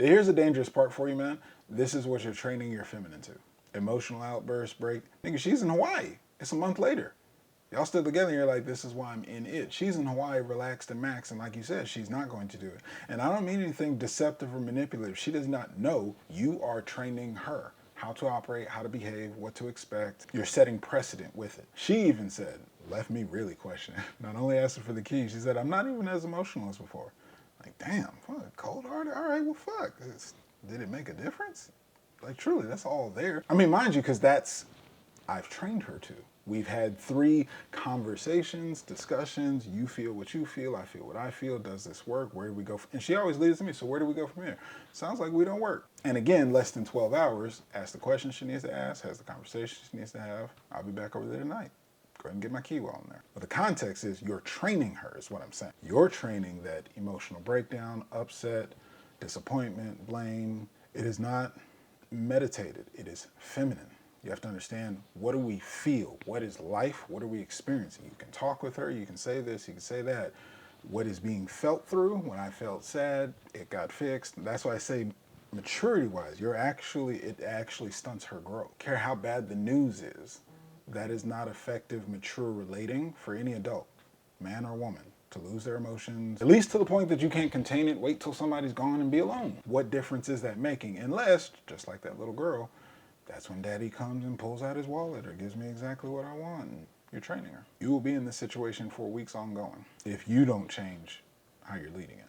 Here's the dangerous part for you, man. This is what you're training your feminine to. Emotional outburst, break. Nigga, she's in Hawaii. It's a month later. Y'all still together and you're like, this is why I'm in it. She's in Hawaii, relaxed and max, and like you said, she's not going to do it. And I don't mean anything deceptive or manipulative. She does not know. You are training her how to operate, how to behave, what to expect. You're setting precedent with it. She even said, left me really questioning. Not only asking for the keys, she said, I'm not even as emotional as before. Like, damn, fuck, cold-hearted? All right, well, fuck. Did it make a difference? Like, truly, that's all there. I mean, mind you, because I've trained her to. We've had 3 conversations, discussions. You feel what you feel. I feel what I feel. Does this work? Where do we go? And she always leads to me. So where do we go from here? Sounds like we don't work. And again, less than 12 hours. Ask the questions she needs to ask. Has the conversation she needs to have. I'll be back over there tonight. Go ahead and get my key while I'm there. But the context is you're training her is what I'm saying. You're training that emotional breakdown, upset, disappointment, blame. It is not meditated. It is feminine. You have to understand, what do we feel? What is life? What are we experiencing? You can talk with her. You can say this. You can say that. What is being felt through? When I felt sad, it got fixed. That's why I say maturity-wise, it actually stunts her growth. Care how bad the news is. That is not effective, mature relating for any adult, man or woman, to lose their emotions, at least to the point that you can't contain it, wait till somebody's gone and be alone. What difference is that making? Unless, just like that little girl, that's when daddy comes and pulls out his wallet or gives me exactly what I want. And you're training her. You will be in this situation for weeks ongoing if you don't change how you're leading it.